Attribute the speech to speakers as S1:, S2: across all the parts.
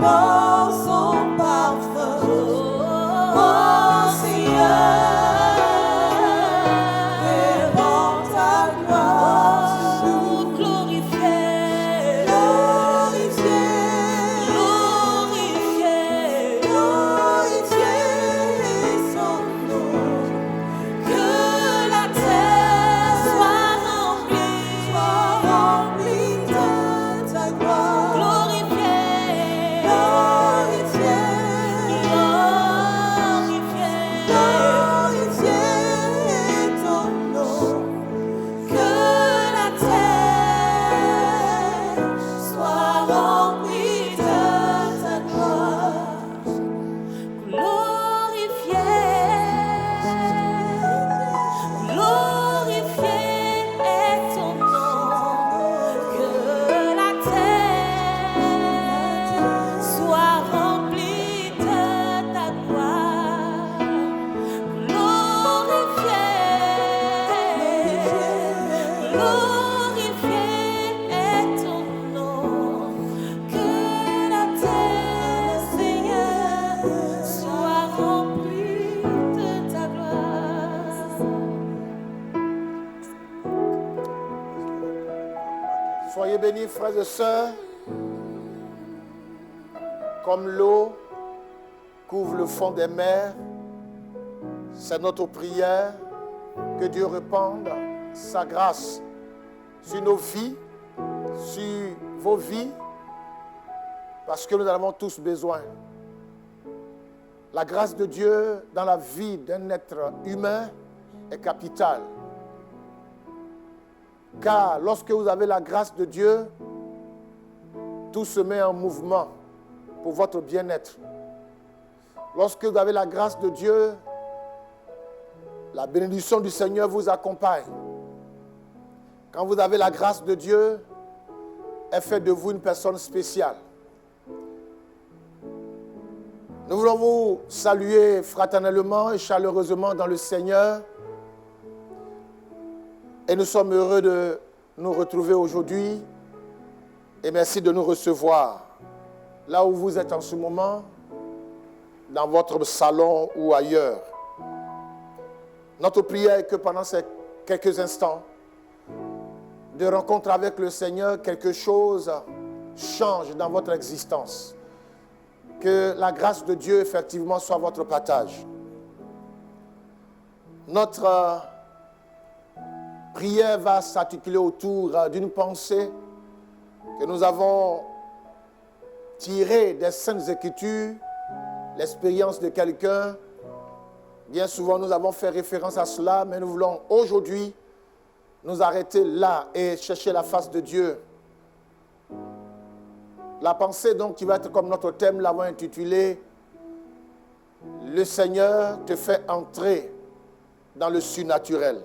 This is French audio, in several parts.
S1: répand son parfum. Oh Seigneur, répand ta gloire. Nous glorifier, glorifier son nom. Que la terre soit remplie de ta gloire. Glorifier ton nom. Que la terre soit remplie de ta gloire. Glorifier ton nom. Que la terre soit remplie de ta gloire. Glorifier ton nom. Que la terre, Seigneur, soit remplie de ta gloire.
S2: Soyez bénis, frères et sœurs, comme l'eau couvre le fond des mers. C'est notre prière que Dieu répande sa grâce sur nos vies, sur vos vies, parce que nous en avons tous besoin. La grâce de Dieu dans la vie d'un être humain est capitale. Car lorsque vous avez la grâce de Dieu, tout se met en mouvement pour votre bien-être. Lorsque vous avez la grâce de Dieu, la bénédiction du Seigneur vous accompagne. Quand vous avez la grâce de Dieu, elle fait de vous une personne spéciale. Nous voulons vous saluer fraternellement et chaleureusement dans le Seigneur. Et nous sommes heureux de nous retrouver aujourd'hui. Et merci de nous recevoir là où vous êtes en ce moment, dans votre salon ou ailleurs. Notre prière est que pendant ces quelques instants de rencontre avec le Seigneur, quelque chose change dans votre existence. Que la grâce de Dieu, effectivement, soit votre partage. Notre prière va s'articuler autour d'une pensée que nous avons tirée des Saintes Écritures, l'expérience de quelqu'un. Bien souvent, nous avons fait référence à cela, mais nous voulons aujourd'hui nous arrêter là et chercher la face de Dieu. La pensée, donc, qui va être comme notre thème, l'avons intitulé « Le Seigneur te fait entrer dans le surnaturel ».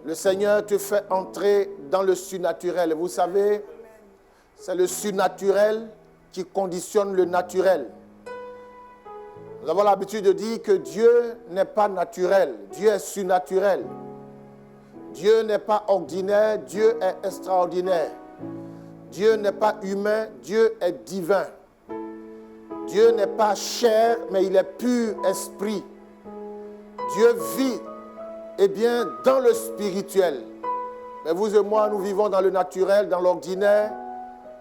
S2: Le Seigneur te fait entrer dans le surnaturel. Vous savez, c'est le surnaturel qui conditionne le naturel. Nous avons l'habitude de dire que Dieu n'est pas naturel, Dieu est surnaturel. Dieu n'est pas ordinaire, Dieu est extraordinaire. Dieu n'est pas humain, Dieu est divin. Dieu n'est pas chair, mais il est pur esprit. Dieu vit, eh bien, dans le spirituel. Mais vous et moi, nous vivons dans le naturel, dans l'ordinaire,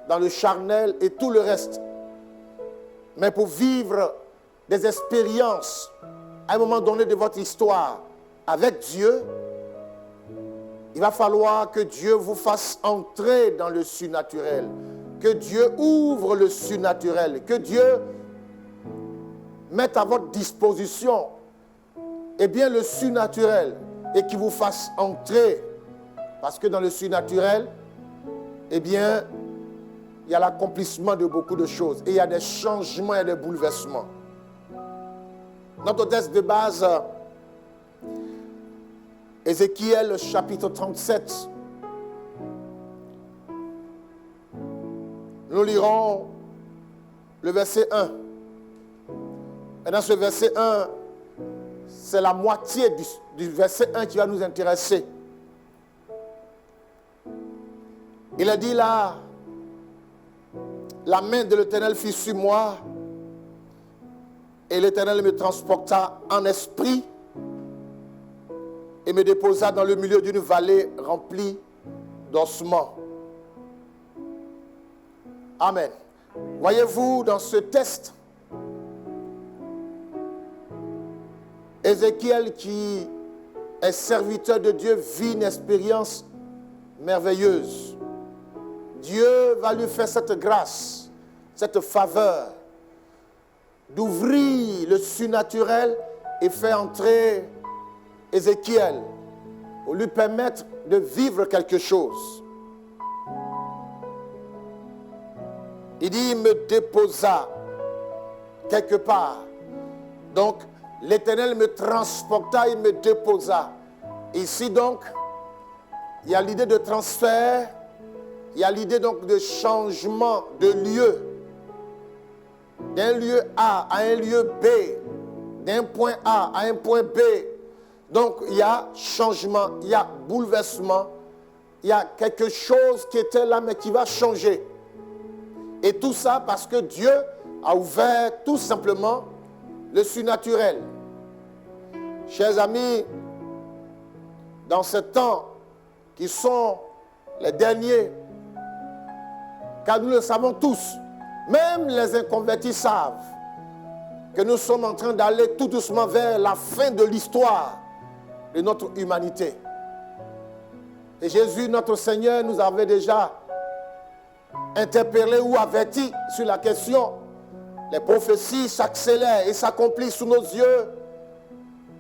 S2: dans le charnel et tout le reste. Mais pour vivre des expériences à un moment donné de votre histoire avec Dieu, il va falloir que Dieu vous fasse entrer dans le surnaturel, que Dieu ouvre le surnaturel, que Dieu mette à votre disposition eh bien, le surnaturel et qu'il vous fasse entrer. Parce que dans le surnaturel, eh bien, il y a l'accomplissement de beaucoup de choses et il y a des changements et des bouleversements. Notre texte de base, Ézéchiel chapitre 37. Nous lirons le verset 1. Et dans ce verset 1, c'est la moitié du verset 1 qui va nous intéresser. Il a dit là, la main de l'Éternel fut sur moi et l'Éternel me transporta en esprit et me déposa dans le milieu d'une vallée remplie d'ossements. Amen. Voyez-vous, dans ce texte, Ézéchiel, qui est serviteur de Dieu, vit une expérience merveilleuse. Dieu va lui faire cette grâce, cette faveur, d'ouvrir le surnaturel et faire entrer Ézéchiel pour lui permettre de vivre quelque chose. Il dit, il me déposa quelque part. Donc, l'Éternel me transporta, il me déposa. Ici donc, il y a l'idée de transfert, il y a l'idée donc de changement de lieu. D'un lieu A à un lieu B, d'un point A à un point B. Donc il y a changement, il y a bouleversement, il y a quelque chose qui était là mais qui va changer. Et tout ça parce que Dieu a ouvert tout simplement le surnaturel. Chers amis, dans ce temps qui sont les derniers, car nous le savons tous, même les inconvertis savent que nous sommes en train d'aller tout doucement vers la fin de l'histoire de notre humanité. Et Jésus, notre Seigneur, nous avait déjà interpellé ou averti sur la question. Les prophéties s'accélèrent et s'accomplissent sous nos yeux.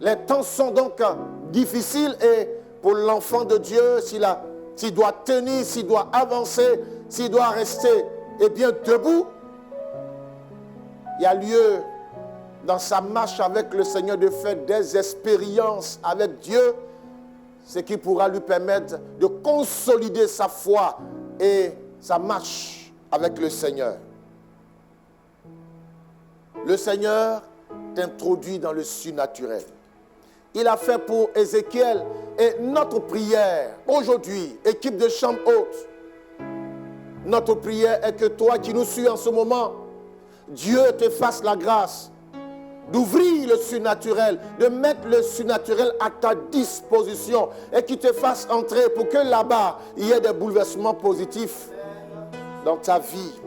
S2: Les temps sont donc difficiles et pour l'enfant de Dieu, s'il doit tenir, s'il doit avancer, s'il doit rester bien debout, il y a lieu dans sa marche avec le Seigneur de faire des expériences avec Dieu, ce qui pourra lui permettre de consolider sa foi et sa marche avec le Seigneur. Le Seigneur t'introduit dans le surnaturel. Il a fait pour Ézéchiel et notre prière aujourd'hui, équipe de chambre haute, notre prière est que toi qui nous suis en ce moment, Dieu te fasse la grâce d'ouvrir le surnaturel, de mettre le surnaturel à ta disposition et qu'il te fasse entrer pour que là-bas, il y ait des bouleversements positifs dans ta vie.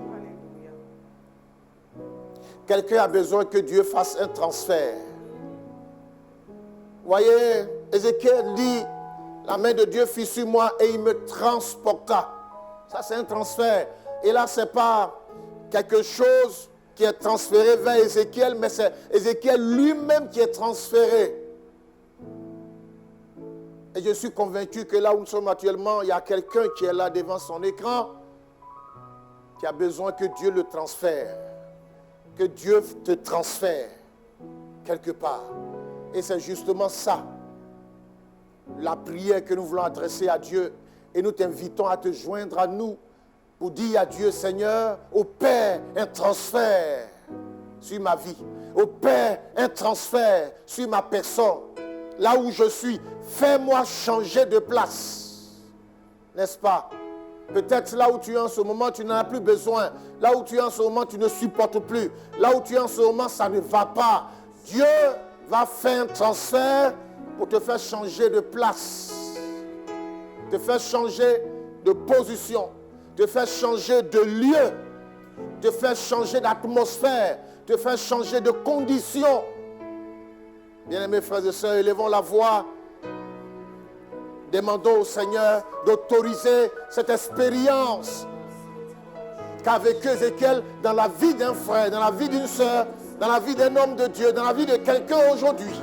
S2: Quelqu'un a besoin que Dieu fasse un transfert. Voyez, Ézéchiel dit, la main de Dieu fut sur moi et il me transporta. Ça, c'est un transfert. Et là, ce n'est pas quelque chose qui est transféré vers Ézéchiel, mais c'est Ézéchiel lui-même qui est transféré. Et je suis convaincu que là où nous sommes actuellement, il y a quelqu'un qui est là devant son écran, qui a besoin que Dieu le transfère, que Dieu te transfère quelque part. Et c'est justement ça, la prière que nous voulons adresser à Dieu. Et nous t'invitons à te joindre à nous pour dire à Dieu, Seigneur, opère un transfert sur ma vie. Opère un transfert sur ma personne. Là où je suis, fais-moi changer de place. N'est-ce pas? Peut-être là où tu es en ce moment, tu n'en as plus besoin. Là où tu es en ce moment, tu ne supportes plus. Là où tu es en ce moment, ça ne va pas. Dieu va faire un transfert pour te faire changer de place. Te faire changer de position, te faire changer de lieu, te faire changer d'atmosphère, te faire changer de conditions. Bien-aimés frères et sœurs, élevons la voix, demandons au Seigneur d'autoriser cette expérience qu'a vécu Ézéchiel dans la vie d'un frère, dans la vie d'une sœur, dans la vie d'un homme de Dieu, dans la vie de quelqu'un aujourd'hui.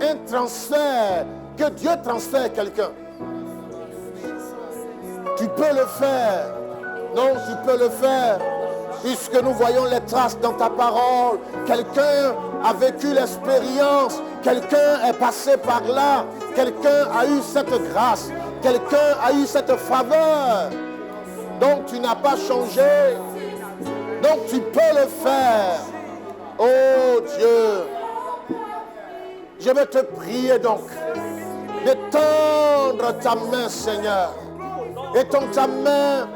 S2: Un transfert, que Dieu transfère quelqu'un. Tu peux le faire. Non, tu peux le faire. Puisque nous voyons les traces dans ta parole. Quelqu'un a vécu l'expérience. Quelqu'un est passé par là. Quelqu'un a eu cette grâce. Quelqu'un a eu cette faveur. Donc tu n'as pas changé. Donc tu peux le faire. Oh Dieu. Je vais te prier donc de tendre ta main, Seigneur. Étends ta main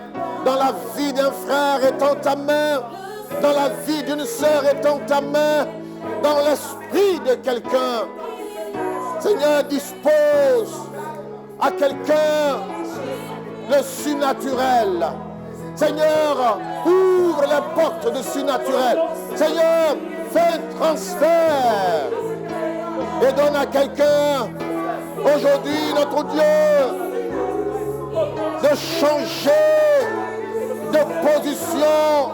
S2: dans la vie d'un frère est en ta main, dans la vie d'une sœur est en ta main, dans l'esprit de quelqu'un. Seigneur, dispose à quelqu'un le surnaturel. Seigneur, ouvre les portes du surnaturel. Seigneur, fais un transfert et donne à quelqu'un aujourd'hui, notre Dieu, de changer de position.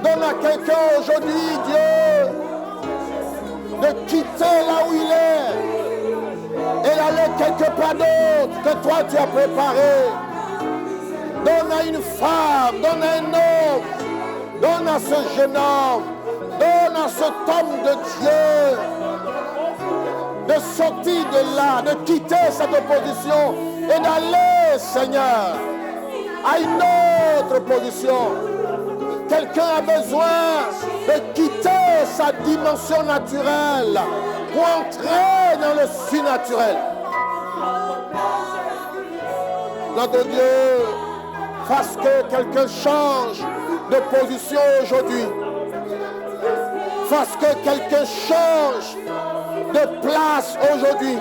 S2: Donne à quelqu'un aujourd'hui, Dieu, de quitter là où il est et d'aller quelque part d'autre que toi tu as préparé. Donne à une femme, donne à un homme, donne à ce jeune homme, donne à cet homme de Dieu de sortir de là, de quitter cette position et d'aller, Seigneur, à une autre position. Quelqu'un a besoin de quitter sa dimension naturelle pour entrer dans le surnaturel. Notre Dieu, fasse que quelqu'un change de position aujourd'hui. Fasse que quelqu'un change de place aujourd'hui.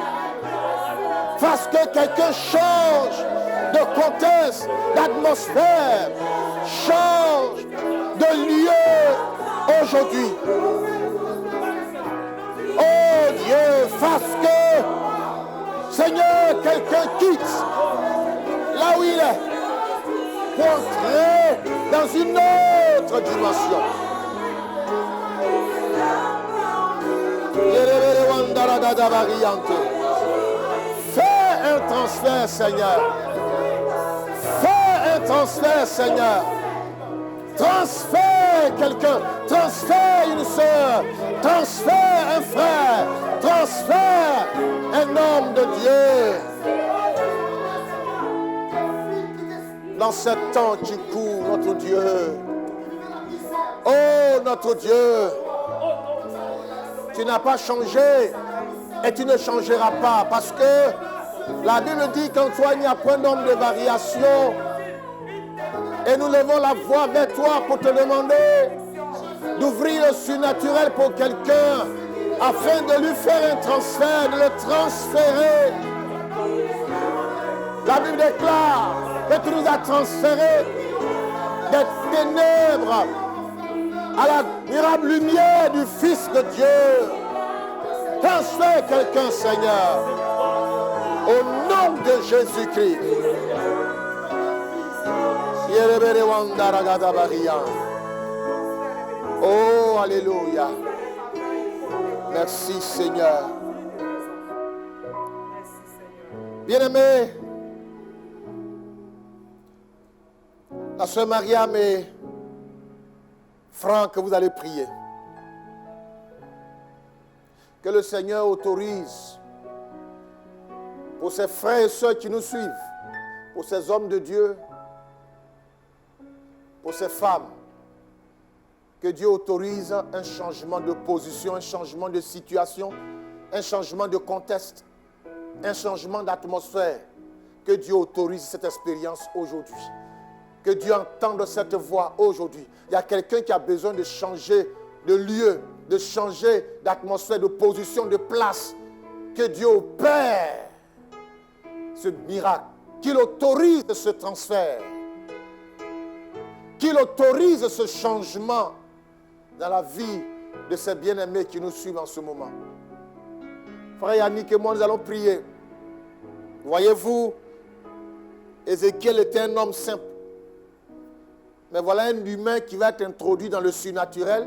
S2: Fasse que quelqu'un change de contexte, d'atmosphère, change de lieu aujourd'hui. Oh Dieu, fasse que, Seigneur, quelqu'un quitte là où il est pour entrer dans une autre dimension. Fais un transfert, Seigneur. Fais un transfert, Seigneur. Transfère quelqu'un. Transfère une sœur. Transfère un frère. Transfère un homme de Dieu. Dans ce temps qui court, notre Dieu. Oh, notre Dieu. Tu n'as pas changé et tu ne changeras pas parce que la Bible dit qu'en toi il n'y a point nombre de variations et nous levons la voix vers toi pour te demander d'ouvrir le surnaturel pour quelqu'un afin de lui faire un transfert, de le transférer. La Bible déclare que tu nous as transféré des ténèbres à la admirable lumière du Fils de Dieu. Transfère quelqu'un, Seigneur, au nom de Jésus-Christ. Oh, alléluia. Merci, Seigneur. Bien-aimé, la sœur Mariam et Franck, vous allez prier. Que le Seigneur autorise pour ces frères et sœurs qui nous suivent, pour ces hommes de Dieu, pour ces femmes, que Dieu autorise un changement de position, un changement de situation, un changement de contexte, un changement d'atmosphère. Que Dieu autorise cette expérience aujourd'hui. Que Dieu entende cette voix aujourd'hui. Il y a quelqu'un qui a besoin de changer de lieu, de changer d'atmosphère, de position, de place. Que Dieu opère ce miracle, qu'il autorise ce transfert, qu'il autorise ce changement dans la vie de ces bien-aimés qui nous suivent en ce moment. Frère Yannick et moi, nous allons prier. Voyez-vous, Ézéchiel était un homme simple. Mais voilà un humain qui va être introduit dans le surnaturel.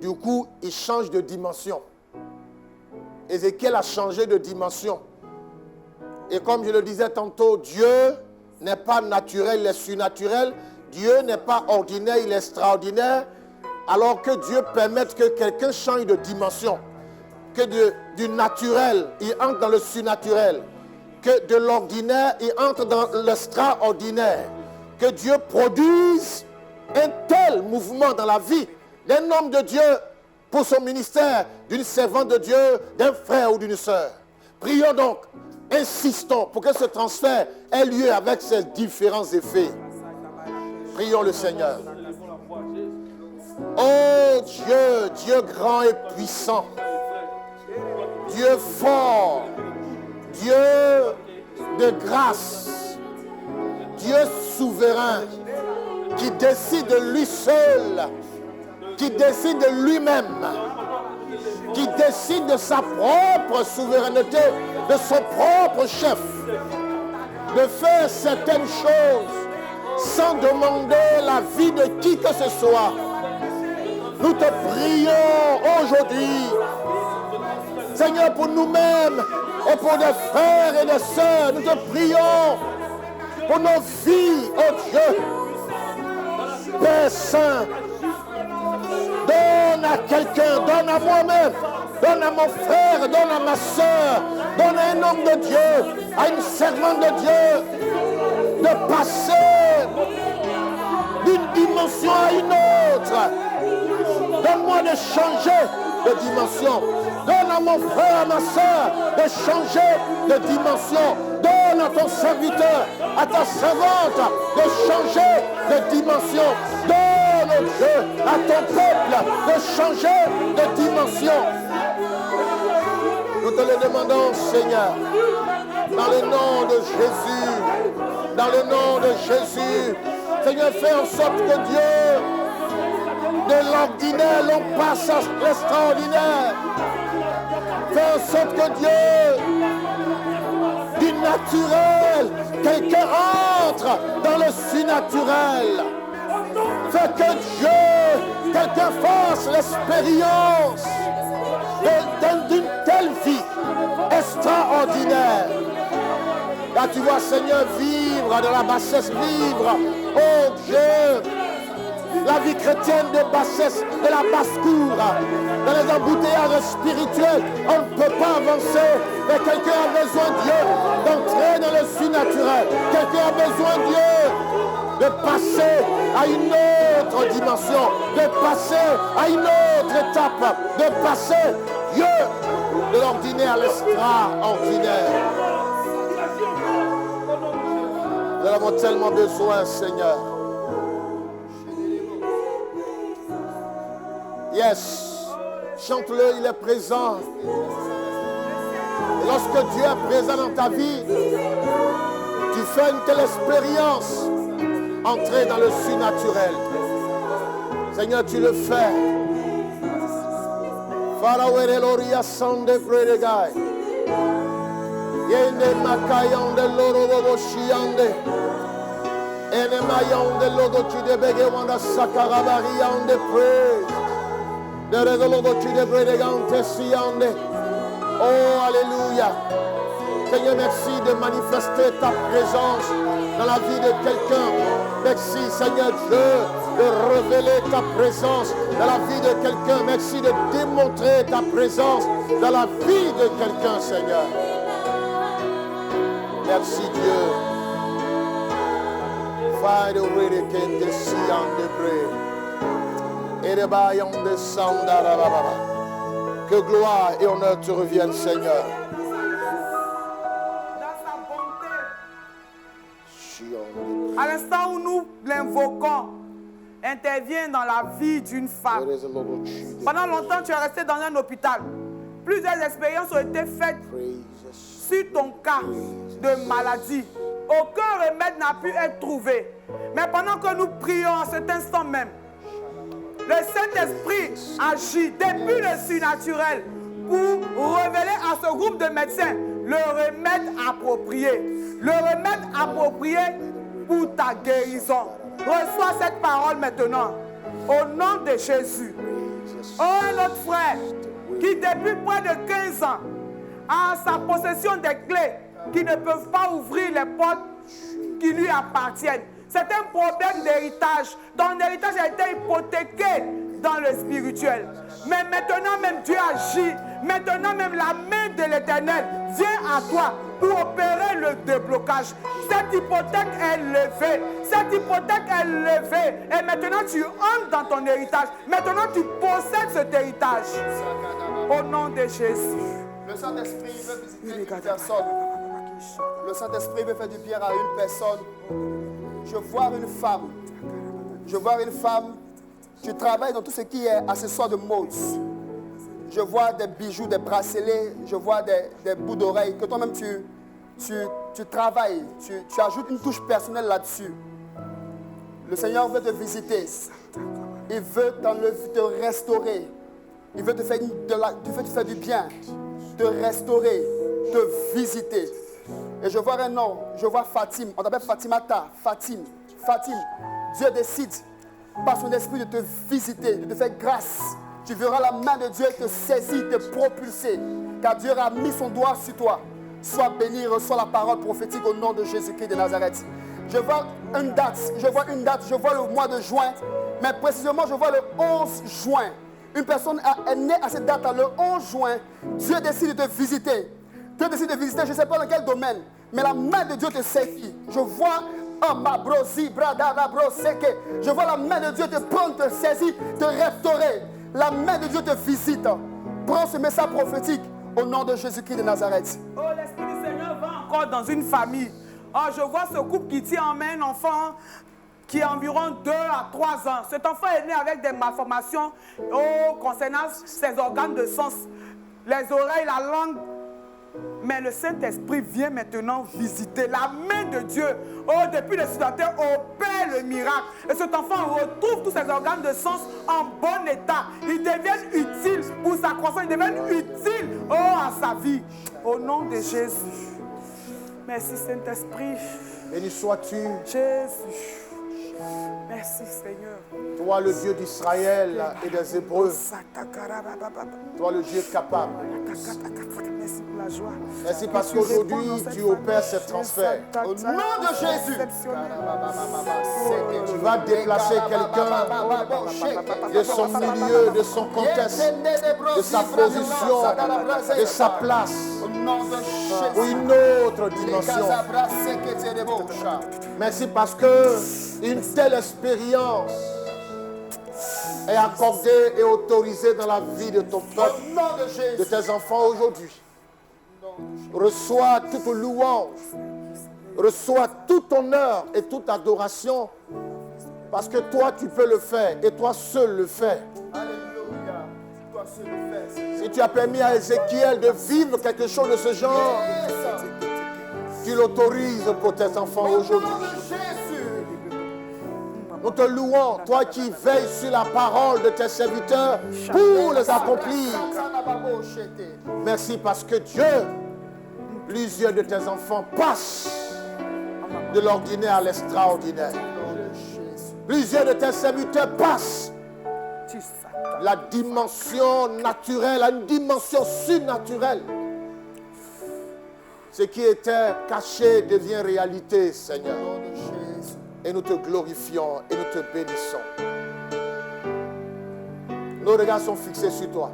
S2: Du coup, il change de dimension. Ézéchiel a changé de dimension. Et comme je le disais tantôt, Dieu n'est pas naturel, il est surnaturel. Dieu n'est pas ordinaire, il est extraordinaire. Alors que Dieu permette que quelqu'un change de dimension. Que du naturel, il entre dans le surnaturel. Que de l'ordinaire, il entre dans l'extraordinaire. Que Dieu produise un tel mouvement dans la vie d'un homme de Dieu pour son ministère, d'une servante de Dieu, d'un frère ou d'une sœur. Prions donc, insistons pour que ce transfert ait lieu avec ses différents effets. Prions le Seigneur. Oh Dieu, Dieu grand et puissant, Dieu fort, Dieu de grâce, Dieu souverain, qui décide de lui seul, qui décide de lui-même, qui décide de sa propre souveraineté, de son propre chef, de faire certaines choses sans demander l'avis de qui que ce soit. Nous te prions aujourd'hui, Seigneur, pour nous-mêmes et pour des frères et des sœurs. Nous te prions pour nos vies, oh Dieu. Père Saint, donne à quelqu'un, donne à moi-même, donne à mon frère, donne à ma soeur, donne à un homme de Dieu, à une servante de Dieu, de passer d'une dimension à une autre. Donne-moi de changer de dimension. Donne à mon frère, à ma soeur, de changer de dimension. Donne à ton serviteur, à ta servante, de changer de dimension. Donne au Dieu, à ton peuple, de changer de dimension. Nous te le demandons, Seigneur, dans le nom de Jésus. Dans le nom de Jésus. Seigneur, fais en sorte que Dieu, de l'ordinaire, l'on passe à l'extraordinaire. Fais en sorte que Dieu, du naturel, quelqu'un entre dans le surnaturel. Fais que Dieu, quelqu'un fasse l'expérience d'une telle vie extraordinaire. Là, tu vois, Seigneur, vivre de la bassesse, vivre, oh Dieu, la vie chrétienne de bassesse, de la basse-cour, dans les embouteillages spirituels, on ne peut pas avancer. Mais quelqu'un a besoin, Dieu, d'entrer dans le surnaturel. Quelqu'un a besoin, Dieu, de passer à une autre dimension, de passer à une autre étape, de passer, Dieu, de l'ordinaire à l'extraordinaire. Nous en avons tellement besoin, Seigneur. Yes, chante-le, il est présent. Et lorsque Dieu est présent dans ta vie, tu fais une telle expérience, entrer dans le surnaturel. Seigneur, tu le fais. Farawereloria sande predegai. Yende makayande loro bobo shiande. Ene mayande logo chidebege wanda sakarabari ande praise. Oh, alléluia. Seigneur, merci de manifester ta présence dans la vie de quelqu'un. Merci, Seigneur Dieu, de révéler ta présence dans la vie de quelqu'un. Merci de démontrer ta présence dans la vie de quelqu'un, Seigneur. Merci, Dieu. Find a way to get this sea on the bread. Que gloire et honneur te reviennent, Seigneur.
S3: À l'instant où nous l'invoquons, intervient dans la vie d'une femme. Pendant longtemps, tu es resté dans un hôpital. Plusieurs expériences ont été faites sur ton cas de maladie. Aucun remède n'a pu être trouvé. Mais pendant que nous prions en cet instant même, le Saint-Esprit agit depuis le surnaturel pour révéler à ce groupe de médecins le remède approprié. Le remède approprié pour ta guérison. Reçois cette parole maintenant. Au nom de Jésus. Oh, un autre frère qui depuis près de 15 ans a en sa possession des clés qui ne peuvent pas ouvrir les portes qui lui appartiennent. C'est un problème d'héritage. Ton héritage a été hypothéqué dans le spirituel. Mais maintenant même Dieu agit. Maintenant même la main de l'Éternel vient à toi pour opérer le déblocage. Cette hypothèque est levée. Cette hypothèque est levée. Et maintenant tu entres dans ton héritage. Maintenant tu possèdes cet héritage. Au nom de Jésus.
S4: Le Saint-Esprit veut visiter une personne. Le Saint-Esprit veut faire du bien à une personne. Je vois une femme Je vois une femme, tu travailles dans tout ce qui est accessoires de mode. Je vois des bijoux, des bracelets, je vois des bouts d'oreilles que toi-même tu travailles, tu ajoutes une touche personnelle là-dessus. Le Seigneur veut te visiter. Il veut te restaurer. Il veut te faire du bien, te restaurer, te visiter. Et je vois un nom, je vois Fatim, on t'appelle Fatimata, Fatim. Dieu décide par son esprit de te visiter, de te faire grâce. Tu verras la main de Dieu te saisir, te propulser, car Dieu a mis son doigt sur toi. Sois béni, reçois la parole prophétique au nom de Jésus-Christ de Nazareth. Je vois une date, je vois le mois de juin, mais précisément je vois le 11 juin. Une personne est née à cette date-là, le 11 juin. Dieu décide de te visiter. Dieu décide de te visiter, je ne sais pas dans quel domaine, mais la main de Dieu te saisit. Je vois je vois la main de Dieu te prendre, te saisir, te restaurer. La main de Dieu te visite. Prends ce message prophétique au nom de Jésus-Christ de Nazareth.
S3: Oh, l'Esprit du Seigneur va encore dans une famille. Oh, je vois ce couple qui tient en main un enfant qui a environ 2 à 3 ans. Cet enfant est né avec des malformations concernant ses organes de sens, les oreilles, la langue. Mais le Saint-Esprit vient maintenant visiter la main de Dieu. Oh, depuis le Sud-Terre, opère le miracle. Et cet enfant retrouve tous ses organes de sens en bon état. Ils deviennent utiles pour sa croissance. Ils deviennent utiles à sa vie. Au nom de Jésus. Merci Saint-Esprit.
S2: Béni sois-tu.
S3: Jésus. Merci Seigneur.
S2: Toi le Dieu d'Israël et des Hébreux. Toi le Dieu capable.
S3: Merci pour la joie.
S2: Merci parce qu'aujourd'hui tu opères ce transfert.
S4: Au nom de Jésus.
S2: Tu vas déplacer quelqu'un de son milieu, de son contexte, de sa position, de sa place, ou une autre dimension. Merci parce que une telle expérience est accordée et autorisée dans la vie de ton peuple, de tes enfants aujourd'hui. Reçois toute louange, reçois tout honneur et toute adoration, parce que toi tu peux le faire et toi seul le fais.
S4: Alléluia. Toi seul le fais.
S2: Si tu as permis à Ézéchiel de vivre quelque chose de ce genre, tu l'autorises pour tes enfants aujourd'hui. Nous te louons, toi qui veilles sur la parole de tes serviteurs pour les accomplir. Merci parce que Dieu, plusieurs de tes enfants passent de l'ordinaire à l'extraordinaire. Plusieurs de tes serviteurs passent la dimension naturelle à une dimension surnaturelle. Ce qui était caché devient réalité, Seigneur. Et nous te glorifions et nous te bénissons. Nos regards sont fixés sur toi.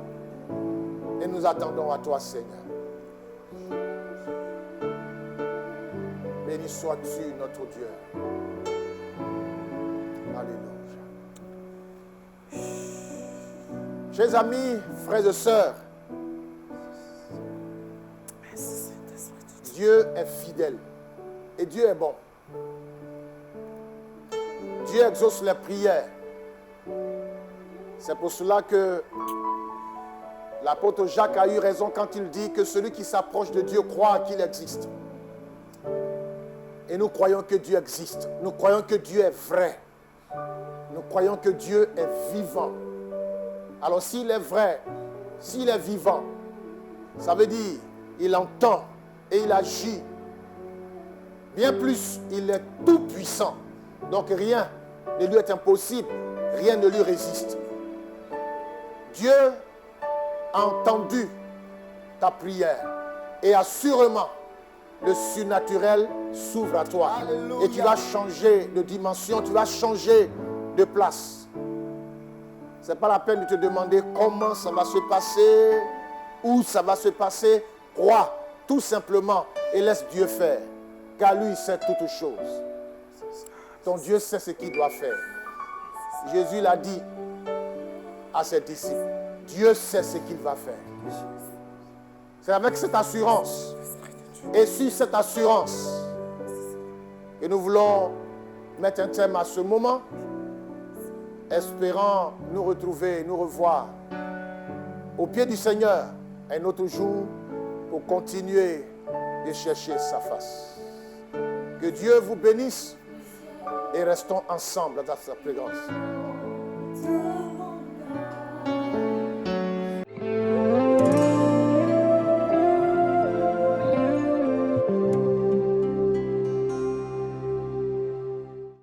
S2: Et nous attendons à toi, Seigneur. Béni sois-tu, notre Dieu. Alléluia. Chers amis, frères et sœurs, Dieu est fidèle et Dieu est bon. Dieu exauce les prières. C'est pour cela que l'apôtre Jacques a eu raison quand il dit que celui qui s'approche de Dieu croit qu'il existe. Et nous croyons que Dieu existe. Nous croyons que Dieu est vrai. Nous croyons que Dieu est vivant. Alors s'il est vrai, s'il est vivant, ça veut dire il entend et il agit. Bien plus, il est tout puissant. Donc rien ne lui est impossible, rien ne lui résiste. Dieu a entendu ta prière et assurément le surnaturel s'ouvre à toi. Alléluia. Et tu vas changer de dimension, tu vas changer de place. Ce n'est pas la peine de te demander comment ça va se passer, où ça va se passer. Crois tout simplement et laisse Dieu faire, car lui il sait toutes choses. Ton Dieu sait ce qu'il doit faire. Jésus l'a dit à ses disciples. Dieu sait ce qu'il va faire. C'est avec cette assurance et sur cette assurance que nous voulons mettre un terme à ce moment espérant nous retrouver, nous revoir au pied du Seigneur un autre jour pour continuer de chercher sa face. Que Dieu vous bénisse et restons ensemble dans sa présence.